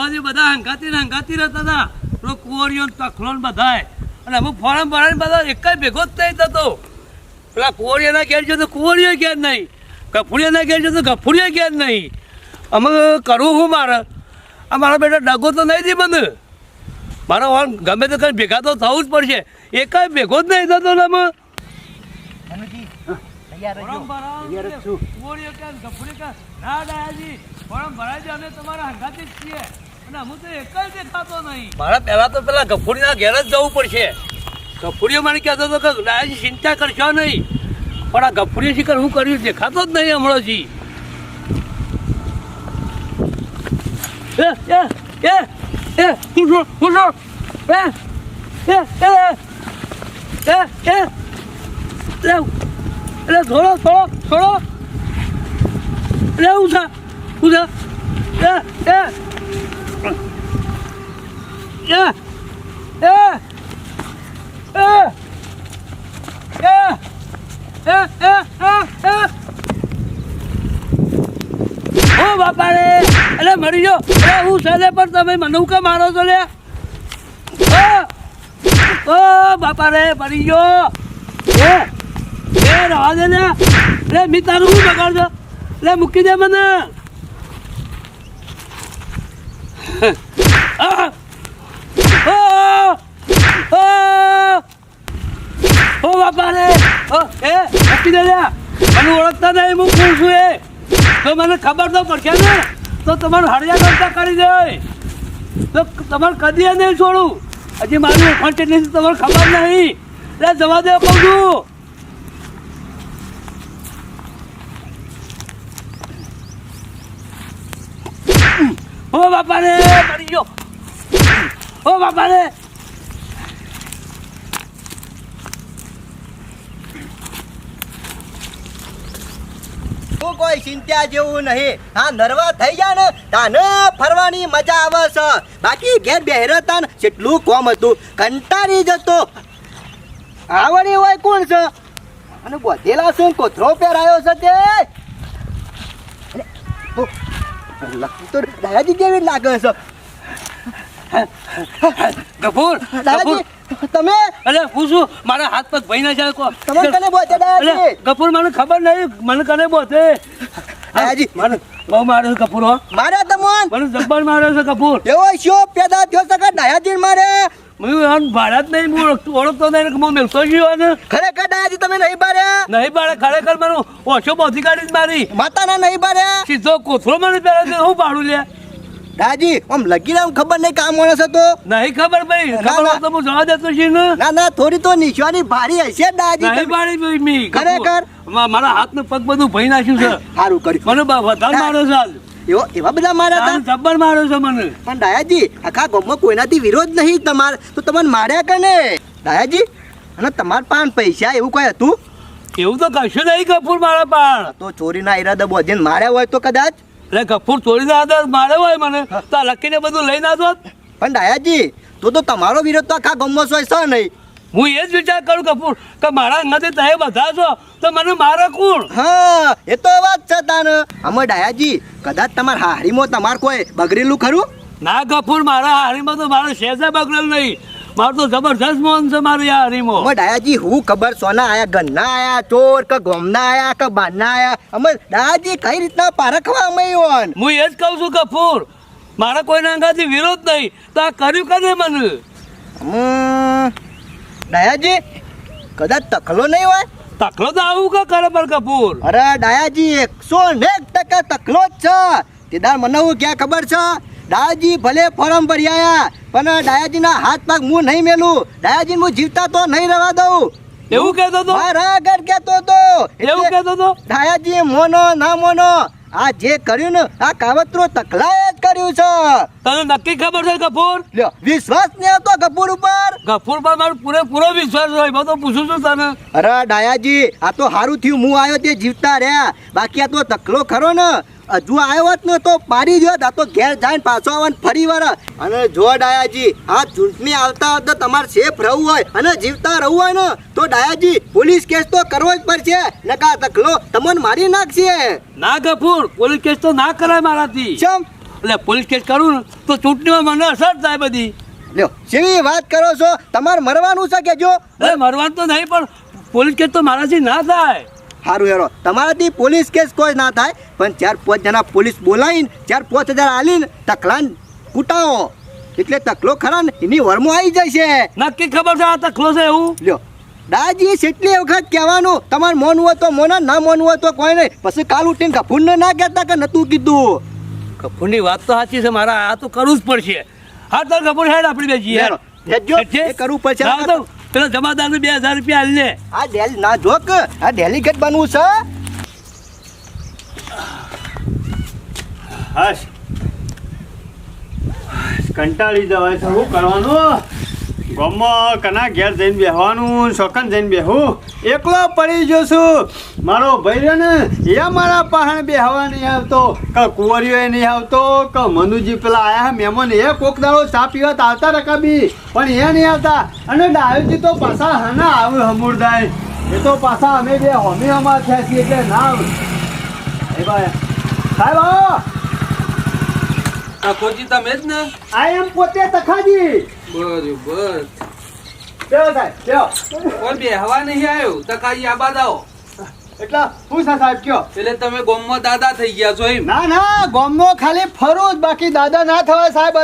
તો બધા હંગાતી રહેતા હતા પેલો કુંવરીઓ તખલો બધાય અને અમુક ફોરમ ભરાઈને બધા એક જ ભેગો જ નહીં થતો પેલા કુંવરીઓના ઘેર જો તો કુંવરીઓ ઘેર નહીં ગફુરીઓના ઘેર જો તો ગફુરીઓ ઘેર નહીં અમે કરવું શું મારે આ મારા બેટા ડગો તો નહીં દી મને મારો ગમે તે કંઈ ભેગા તો થવું જ પડશે એક જ ભેગો જ નહીં થતો ને અમે મારા પહેલા તો પેલા ગફુરીના ઘેર જ જવું પડશે ગફુરીઓ મને કહેતો હતો કે ડાયાજી ચિંતા કરશો નહીં પણ આ ગફુરીઓ શીખર હું કર્યું દેખાતો જ નહીં હમણાંથી થોડો ઓ બાપા રે એટલે મરી ગયો હું સદે પણ તમે મને કે મારો છો લે ઓ બાપા રે મરી ગયો એ રવા દે ને લે મી તારું શું બગાડજો લે મૂકી દે મને ઓ બાપા રે એ મૂકી દે મને ઓળખતા નહીં હું કોણ છું એ તો મને ખબર તો પડશે ને તો તમારું હળિયા કરતા કરી દે તો તમારે કદી નહીં છોડું હજી મારી ઓળખાણ કેટલી છે તમારે ખબર નહીં એટલે જવા દે કહું છું ઓ બાપા રે મરી ગયો ઓ બાપા રે કોઈ ચિંતા જેવું નહીં હા નર્વા થઈ જાય ને તાને ફરવાની મજા આવે છે બાકી ઘેર બેહરતા ને કેટલું કોમ હતું કંટાળી જતો આવડી હોય કોણ છે અને બોધેલા શું કોથરો પહેરાયો છે તે તો દાદાજી કેવી લાગે છે ગફુર તમે અરે પૂછું મારા હાથ પગ ભાઈ ના જાય કો તમે કને બોતે દાદાજી ગફુર મને ખબર નહીં મને કને બોતે દાદાજી મને બહુ મારે ગફુર હો મારે તમોન મને જબ્બર મારે છે ગફુર એવો શો પેદા થયો છે કે દાદાજી મારે હું ભારત નહીં હું ઓળખતો નહીં હું મેળતો ગયો ને ખરેખર દાદાજી તમે નહીં બાર્યા નહીં બાળે ખરેખર મને ઓછો બોધી કાઢી મારી માતાના નહીં બાર્યા સીધો કોથળો મને પહેરે હું પાડું લે દાદાજી આમ લગીને આમ ખબર નહીં કામ માણસ હતો નહીં ખબર ભાઈ ખબર હોત તો હું જવા દેતો છે ને ના ના થોડી તો નિશાની ભારી હશે દાદાજી નહીં પાડી મી ખરેખર મારા હાથ ને પગ બધું ભઈ નાખ્યું છે સારું કર્યું મને વધારે મારો છે આજ એવો એવા બધા માર્યા હતા જબ્બર મારો છે મને પણ દાદાજી આખા ગામમાં કોઈનાથી વિરોધ નહીં તમારે તો તમને માર્યા કે ને દાદાજી અને તમારા પાન પૈસા એવું કોઈ હતું એવું તો કશું નહીં ગફુર મારા પાણ તો ચોરીના ઈરાદા બોધીને માર્યા હોય તો કદાચ એટલે ગફુર ચોરીને આદર મારે હોય મને તો લખીને બધું લઈને આવતો પણ દાદાજી તો તમારો વિરોધ તો આખા ગામમાં હોય છે નહીં હું એ જ વિચાર કરું ગફુર કે મારા અંગાથી તમે બધા છો તો મને મારે કોણ હા એ તો વાત છે તાને અમે દાદાજી કદાચ તમારા હારીમાં તમારે કોઈ બગડેલું ખરું ના ગફુર મારા હારીમાં તો મારો શેઝે બગડેલ નહીં મારું તો જબરજસ્ત મોહન છે મારી આ હારીમાં અમે દાદાજી હું ખબર સોના આયા ગન્ના આયા ચોર કે ગોમના આયા કે બારના આયા અમે દાદાજી કઈ રીતના પારખવા અમે ઓન હું એ જ કહું છું ગફુર મારા કોઈના અંગાથી વિરોધ નહીં તો આ કર્યું કદે મને દાદાજી કદાચ તકલો નહીં હોય તકલો તો આવું કે કરે પર ગફુર અરે દાદાજી 101% તકલો જ છે તેદાર મને હું ક્યાં ખબર છે દાદાજી ભલે ફોરમ ભરી આયા પણ દાદાજીના હાથ પગ હું નહીં મેલું દાદાજી હું જીવતા તો નહીં રહેવા દઉં એવું કહેતો તો મારા આગળ કહેતો તો એવું કહેતો તો દાદાજી મોનો ના મોનો આ જે કર્યું ને આ કાવતરો તકલાએ જ કર્યું છે તને નક્કી ખબર છે ગફુર લ્યો વિશ્વાસ ને હતો ગફુર ઉપર ગફુર પર મારો પૂરેપૂરો વિશ્વાસ હોય બધો પૂછું છું તને અરે દાદાજી આ તો સારું થયું હું આવ્યો તે જીવતા રહ્યા બાકી આ તો તકલો ખરો ને હજુ આવ્યો હોત ને તો પાડી દો આ તો ઘેર જઈને પાછો આવવાનું ફરી વાર અને જો ડાયાજી આ ચૂંટણી આવતા હોત તો તમારે સેફ રહેવું હોય અને જીવતા રહેવું હોય ને તો ડાયાજી પોલીસ કેસ તો કરવો જ પડશે નકા તકલો તમને મારી નાખશે ના ગફુર પોલીસ કેસ તો ના કરાય મારાથી ચમ એટલે પોલીસ કેસ કરું ને તો ચૂંટણીમાં મને અસર થાય બધી. લ્યો કેવી વાત કરો છો? તમારે મરવાનું છે કે જો? અરે મરવાનું તો નહીં, પણ પોલીસ કેસ તો મારાથી ના થાય. સારું હેરો, તમારાથી પોલીસ કેસ કોઈ ના થાય, પણ 4-5 જણા પોલીસ બોલાવીને 4-5 હજાર આલીને તકલાને કૂટાવો એટલે તકલો ખરા ને એની વરમાં આવી જાય છે. નક્કી ખબર છે આ તકલો છે એવું? લ્યો દાજી કેટલી વખત કહેવાનું, તમારે મોનવું હોય તો મોના, ના મોનવું હોય તો કોઈ નહીં. પછી કાલ ઉઠીને કફૂરને ના કહેતા કે નતું કીધું. કપૂરની વાત તો સાચી છે, મારા આ તો કરવું જ પડશે. હા તો કપૂર હેડ આપણી બેજી યાર હેડજો, એ કરવું પડશે. લાવ તો પેલા જમાદારને 2000 રૂપિયા આલી લે. આ ડેલી ના જોક, આ ડેલિકેટ બનવું છે. હશ, કંટાળી જવાય છે. શું કરવાનું? ગામમાં કના ઘેર જઈને બેસવાનું, શોખન જઈને બેહું. એકલો પડી ગયો છું. મારો ભાઈ રહ્યો ને એ મારા પાહણ બેહવા નહીં આવતો, કે કુંવરીઓ નહીં આવતો, કે મનુજી પેલા આયા મહેમાન એ કોક દાડો ચા પીવા તો આવતા રકાબી, પણ એ નહીં આવતા. અને ડાયોજી તો પાછા હાના આવે હમુરદાય, એ તો પાછા અમે બે હોમી અમાર થયા છીએ એટલે ના આવે. એ ભાઈ સાહેબ આવો. ખોજી તમે જ ને? આ એમ પોતે તખાજી. બરોબર. બેહો સાહેબ બેહો. કોઈ બે હવા નહીં આવ્યો તકાજી આ બાદ આવો. એટલે શું છે સાહેબ કયો? એટલે તમે ગોમમાં દાદા થઈ ગયા છો એમ? ના ના, ગામનો ખાલી ફરું જ, બાકી દાદા ના થવાય સાહેબ.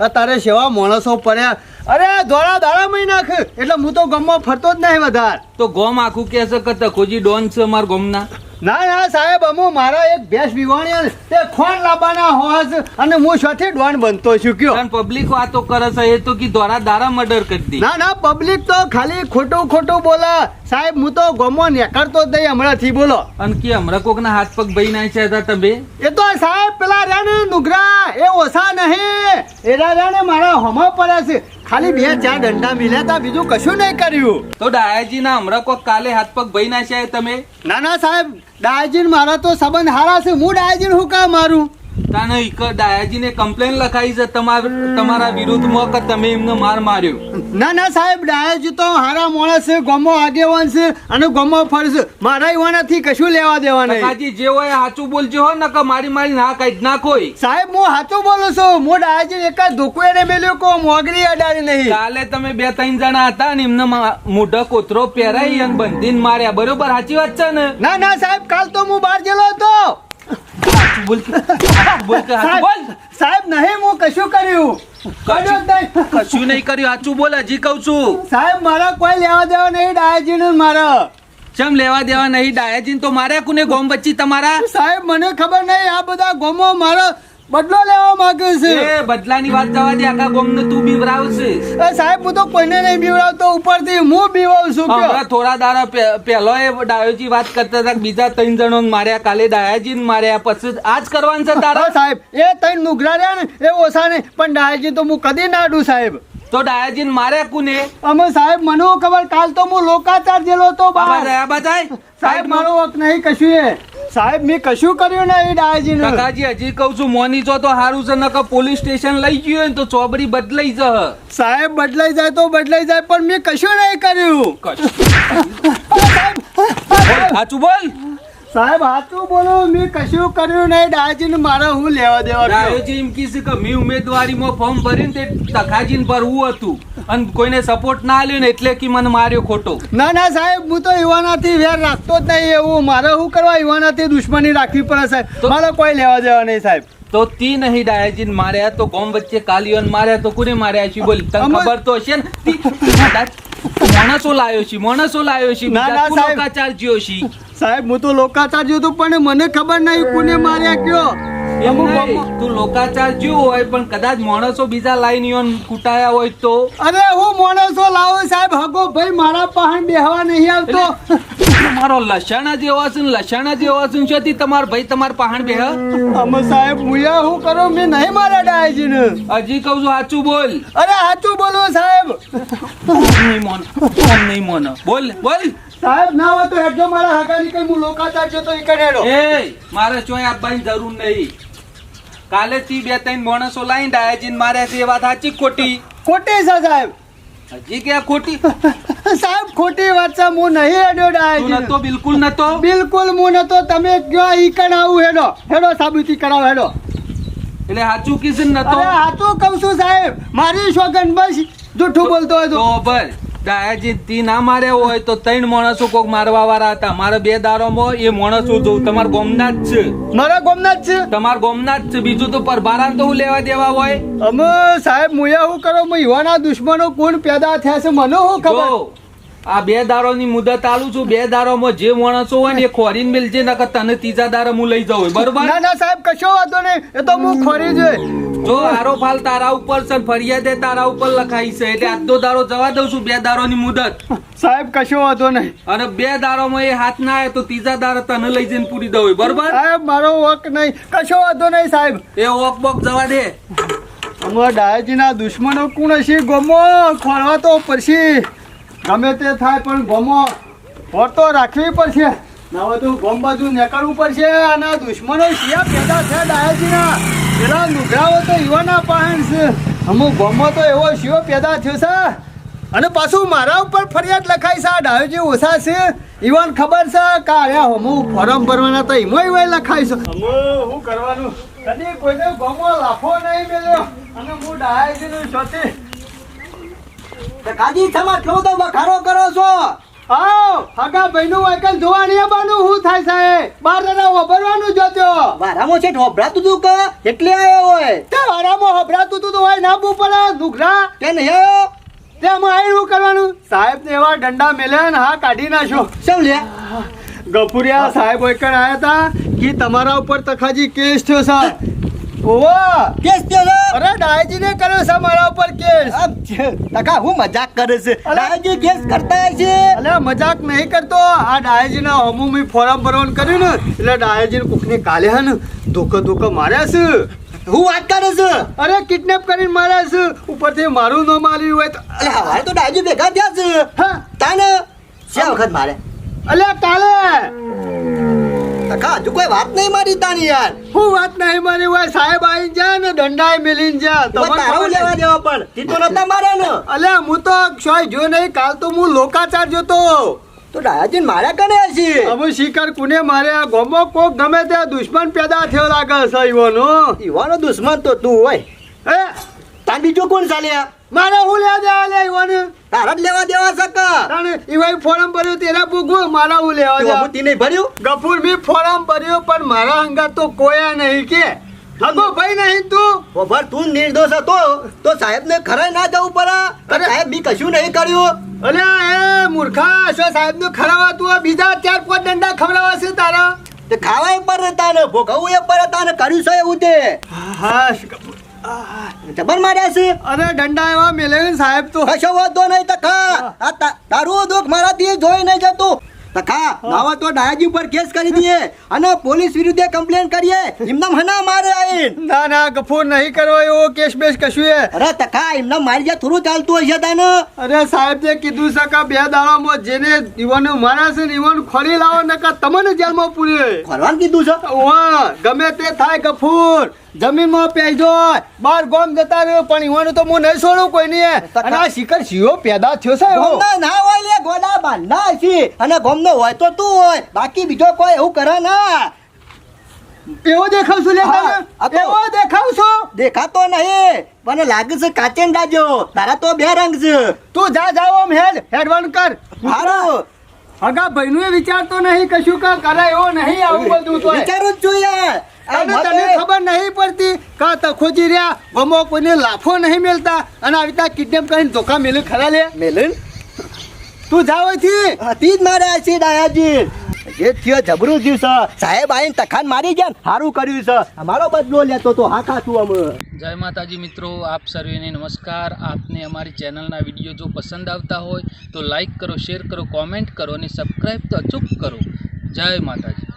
અત્યારે સેવા માણસો પડ્યા. અરે ધોળા દાડા મહી નાખ એટલે હું તો ગામમાં ફરતો જ નહીં વધાર. તો ગોમ આખું કે છે કે તકોજી ડોન છે મારા ગોમના. ના ના સાહેબ, અમુ મારા એક ભેંસ વિવાણી તે ખોણ લાવવાના હોસ અને હું શોથી ડોન બનતો છું કયો. પણ પબ્લિક વાતો કરે છે એ તો કી ધોરા દારા મર્ડર કરી દી. ના ના, પબ્લિક તો ખાલી ખોટું ખોટું બોલે સાહેબ. હું તો ગામમાં નીકળતો જ નહીં હમણાંથી, બોલો. અને કે હમણાં કોક ના હાથ પગ ભાઈ નાખ્યા હતા તમે? એ તો સાહેબ પેલા રહ્યા ને નુગરા, એ ઓછા નહીં, એરા રહ્યા ને મારા હોમા પડ્યા છે. ખાલી 2-4 દંડા મિલ્યા હતા, બીજું કશું નહીં કર્યું. તો ડાયાજી ના હમણાં કોક કાલે હાથ પગ ભાઈ નાખ્યા તમે? ના ના સાહેબ, ડાયાજીન મારા તો સંબંધ હારા છે. હું ડાયાજીન હું કામ મારું? તાને ડાયાજી ને કમ્પ્લેન લખાઈ છે તમારા વિરુદ્ધમાં કે તમે એમને માર માર્યો? ના ના સાહેબ, ડાયાજી તો હારા માણસ છે, ગામો આગેવાન છે અને ગામો ફરશે. મારા યુવાનાથી કશું લેવા દેવા નહીં. કાકાજી જે હોય સાચું બોલજો હો ને, કે મારી ના કાઢી નાખો. સાહેબ હું સાચું બોલું છું. હું ડાયાજી એક જ ધોકુએ ને મેલ્યો કો મોગરી અડાડી નહીં. કાલે તમે 2-3 જણા હતા ને એમને મોઢા કોતરો પહેરાઈ અને બંધીને માર્યા, બરોબર? સાચી વાત છે ને? ના ના સાહેબ, કાલ તો હું બહાર ગયેલો હતો. સાહેબ નહીં, હું કશું કર્યું કશું નહીં કર્યું. સાચું બોલ, હજી કઉ છું. સાહેબ મારા કોઈ લેવા દેવા નહીં ડાયાજી ને. મારા ચમ લેવા દેવા નહીં ડાયાજી તો માર્યા કોને ગોમ વચ્ચે તમારા? સાહેબ મને ખબર નહીં, આ બધા ગોમો મારો બદલો લેવા માંગે છે. એ બદલાની વાત જવા દે, આખા ગોમને તું બીવરાવશે. સાહેબ હું તો કોઈને નહીં બીવડાવતો, ઉપરથી હું બીવાવ છું. હમણાં થોડા દાડા પહેલો એ ડાયોજી વાત કરતા હતા બીજા 3 જણો માર્યા, કાલે ડાયાજી માર્યા, પછી આજ કરવાનું છે તારા? સાહેબ એ 3 નુગરા રહ્યા ને એ ઓછા નહીં, પણ ડાયાજી તો હું કદી ના અડું સાહેબ. તો ડાયાજી માર્યા કોને? અમે સાહેબ મને ખબર, કાલ તો હું લોકાચાર જેલો તો બતાય સાહેબ મારો વખત નહીં કશું. એ સાહેબ મેં કશું કર્યું નહીં ડાયાજી ને. કાકાજી હજી કઉ છું મોની જો તો સારું છે, નકર પોલીસ સ્ટેશન લઈ ગયો ને તો ચોબરી બદલાઈ જશે. સાહેબ બદલાઈ જાય તો બદલાઈ જાય, પણ મેં કશું નહીં કર્યું. સાચું બોલ સાહેબ, સાચું બોલો, મેં કશું કર્યું નહીં. ડાયાજી ને મારા હું લેવા દેવા? ડાયોજી એમ કીધું કે મેં ઉમેદવારીમાં ફોર્મ ભર્યું તે તખાજીને ભરવું હતું અને કોઈને સપોર્ટ ના આલ્યો ને એટલે કે મને માર્યો ખોટો. ના ના સાહેબ, હું તો યુવાનાથી વેર રાખતો જ નહીં. એવું મારે શું કરવા યુવાનાથી દુશ્મની રાખવી પડે સાહેબ? મારે કોઈ લેવા દેવા નહીં સાહેબ. તો તી નહીં ડાયાજીને માર્યા તો ગોમ વચ્ચે કાલિયોને માર્યા તો કોને માર્યા છે બોલ? તને ખબર તો હશે ને. માણસો લાયો છે, માણસો લાયો છે, બીજા લોકાચાર જ્યો છે. સાહેબ હું તો લોકાચાર જ્યો તો, પણ મને ખબર નહીં કોને માર્યા કયો. એમ નહીં, તું લોકાચાર જ્યો હોય પણ કદાચ માણસો બીજા લાઈન કૂટાયા હોય તો? અરે હું માણસો લાવું સાહેબ, હગો ભાઈ મારા પાહણ બેહવા નહીં આવતો. તમારો લસણા જેવા છે ને લસણા જેવા છે છતી તમાર ભાઈ તમાર પાહણ બેહ? અમે સાહેબ મુયા હું કરો, મેં નહીં મારા ડાયાજી ને. હજી કહું છું સાચું બોલ. અરે સાચું બોલો સાહેબ. નહીં મોનો બોલ બોલ. સાહેબ ના હોય તો હેડજો મારા હગાની કઈ હું લોકાચાર છે તો ઈ કઈ હેડો. એ મારે ચોય આપવાની જરૂર નહીં. કાલે થી 2-3 માણસો લાઈન ડાયાજીને માર્યા છે, એ વાત સાચી ખોટી? ખોટી છે સાહેબ. હજી ક્યાં ખોટી? સાહેબ ખોટી વાત છે, હું નહીં હેડ્યો ડાયાજી. નતો બિલકુલ નતો? બિલકુલ હું નતો. તમે કયો ઈ કણ આવું હેડો હેડો સાબિતી કરાવો હેડો. એટલે સાચું કીધું ને નતો અરે હાચું કહું છું સાહેબ, મારી સોગન બસ જૂઠું બોલતો હતો. તો ભાઈ ડાયાજી તી ના માર્યા હોય તો 3 માણસો કોક મારવા વાળા હતા. મારા 2 દારોમાં એ માણસો જોઉં તમારા ગોમના જ છે. મારા ગોમના જ છે. તમારા ગોમના જ છે. બીજું તો પરભારા તો હું લેવા દેવા હોય. અમે સાહેબ મુયા શું કરો, યુવાના દુશ્મનો કોણ પેદા થયા છે મને શું ખબર. જો આ 2 દારોની મુદત આલું છું. 2 દારોમાં જે માણસો હોય ને એ ખોરીને મેલજે, નકર તને ત્રીજા દારો હું લઈ જાઉં. બરોબર? ના ના સાહેબ કશો વાંધો નહીં, એ તો હું ખોરી જોઈ. જો આરો ફાલ તારા ઉપર છે, ફરિયાદે તારા ઉપર લખાઈ છે, એટલે આજનો દારો જવા દઉં છું. 2 દારોની મુદત. સાહેબ કશો વાંધો નહીં. અને 2 દારોમાં એ હાથ ના આવે તો ત્રીજા દારો તને લઈ જઈને પૂરી દઉં. બરોબર? સાહેબ મારો વક નહીં, કશો વાંધો નહીં સાહેબ. એ વોક બોક જવા દે. અમારા ડાયાજીના દુશ્મનો કોણ હશે ગોમો ખોળવા તો પડશે. ગમે તે થાય પણ ગોમો હોર તો રાખવી પડશે. ના તો ગોમ બાજુ નીકળવું પડશે. અને દુશ્મનો શિયા પેદા થયા ડાયાજીના. પેલા નુગરાઓ તો યુવાના પાહણ છે. અમુક ગોમો તો એવો શિયો પેદા થયો છે. અને પાછું મારા ઉપર ફરિયાદ લખાઈ છે. આ ડાયોજી ઓછા છે ઈવન ખબર છે કે આયા હમું ફોરમ ભરવાના તો એમાં લખાઈ છે. શું કરવાનું, કદી કોઈને ગોમો લાફો નહીં મળ્યો. અને હું ડાયાજીનું છોતી કાજી તમાર કેવો તો બખારો કરો છો? આવ હગા ભાઈનું વાયકલ જોવા નહીં આવવાનું. શું થાય સાહેબ, 12 જણા વાપરવાનું જોત્યો. વારામાં છે ઢોબરાતું તું કે એટલે આવ્યો હોય? તે વારામાં હભરાતું તું તો હોય ના બુ પડે નુકરા કે નહીં આવ્યો? તેમાં આવું કરવાનું. સાહેબ ને એવા ડંડા મેલ્યા ને હા કાઢી નાખ્યો. શું લે? ગફુરિયા સાહેબ વાયકલ આયા હતા કે તમારા ઉપર તખાજી કેસ થયો સાહેબ. ઓવા કેસ થયો છે? અરે ડાયજીને કર્યો છે મારા ઉપર કેસ. ટકા હું મજાક કરે છે? ડાયાજી કેસ કરતા છે? અલે મજાક નહીં કરતો. આ ડાયાજીના હમું મેં ફોરમ ભરવાનું કર્યું ને એટલે ડાયાજીને કોકને કાલે હે ને ધોકા માર્યા છે. હું વાત કરે છે? અરે કિડનેપ કરીને માર્યા છે. ઉપરથી મારું નામ આલ્યું હોય તો. અલે હવારે તો ડાયાજી ભેગા થયા છે. હા તાને શા વખત મારે? અલે કાલે ટકા હજુ કોઈ વાત નહીં મારી તાની યાર. હું વાત નહીં મારી હોય. સાહેબ આવીને જાય ને દંડાએ મેલીને જા. તારું લેવા દેવા પણ તી તો નતા માર્યા ને. અલે હું તો ક્ષય જો નહીં. કાલ તો હું લોકાચાર જોતો. તો ડાયાજી માર્યા કને હશે? હવે શિકાર કોને માર્યા ગોમો કોક ગમે ત્યાં દુશ્મન પેદા થયો લાગે છે ઈવાનો. ઈવાનો દુશ્મન તો તું હોય. હે તાન બીજો કોણ ચાલ્યા? મારે હું લેવા દેવા લે ઈવાને. તારા જ લેવા દેવા સકા. તાણે ઈવાઈ ફોરમ ભર્યું તેરા ભૂગવું મારા હું લેવા તું દેવા. અમુતી નહીં ભર્યું? ગફુર બી ફોરમ ભર્યું પણ મારા હંગાત તો કોયા નહીં કે હગો ભાઈ નહીં તું. ઓભર તું નિર્દોષ હતો તો સાહેબ ને ખરાય ના જવું પડે. અરે સાહેબ બી કશું નહીં કર્યું. અલે એ મૂર્ખા શું સાહેબ નું ખરાવા તું બીજા 4-5 દંડા ખવડાવા છે તારા. તે ખાવાય પર તાને ભોગવવું એ પર તાને કર્યું છે એવું તે. હા જબર માર્યા છે. અરે દંડા એવા મેલે ને સાહેબ તો. કશો વાંધો નહીં તખા. આ તારું દુઃખ મારાથી જોઈ નહીં જતું. તખા નાવા તો ડાયાજી ઉપર કેસ કરી દઈએ અને પોલીસ વિરુદ્ધ કમ્પ્લેન કરીએ. એમના હના મારે આઈન. ના ના ગફુર નહીં કરો એવો કેસ બેસ કશું એ. અરે તખા એમના મારી જ્યાં થોડું ચાલતું હશે તાને. અરે સાહેબ તે કીધું છે કે 2 દાડામાં જેને દીવાનો માર્યા છે ને ઈવન ખોલી લાવો નકા તમને જેલમાં પૂરે. ખોરવાનું કીધું છે? વાહ ગમે તે થાય ગફુર જમીનમાં પેજો બાર ગોમ જતા રહ્યો પણ ઈવાનું તો હું નહીં છોડું કોઈ નહીં. અને આ શિખર શિયો પેદા થયો છે એવો. ગોમના ના હોય લે ગોડા બાંધા છે અને ગોમનો હોય તો તું હોય બાકી બીજો કોઈ એવું કરે ના. એવો દેખાવ છું લે હા, આ તો- એવો દેખાવ છું. દેખાતો નહીં મને લાગે છે કાચેન દાજો. તારા તો 2 રંગ છે. તું જા જાવ આમ હેડવાન કર. હારું હગા ભાઈનું વિચારતો નહીં કશું કા કરે એવો નહીં આવું બધું તો વિચારું જ છું યાર. આ તને મતે- ખબર નહીં પડતી કા તખોજી રહ્યા ગમો કોઈને લાફો નહીં મેલતા અને આવી રીતે કિડનેપ કરીને ધોકા મેલે ખરા લે. મેલન તું જાવ અહીંથી. હતી જ મારે આ છે ડાયાજી. જે થયો જબરું થયું છે. સાહેબ આઈને તખાન મારી ગયા ને સારું કર્યું છે. અમારો બદલો લેતો તો હા ખાતું અમે. જય માતાજી મિત્રો, આપ સર્વેને નમસ્કાર. આપને અમારી ચેનલના વિડીયો જો પસંદ આવતા હોય તો લાઈક કરો, શેર કરો, કોમેન્ટ કરો અને સબસ્ક્રાઈબ તો અચૂક કરો. જય માતાજી.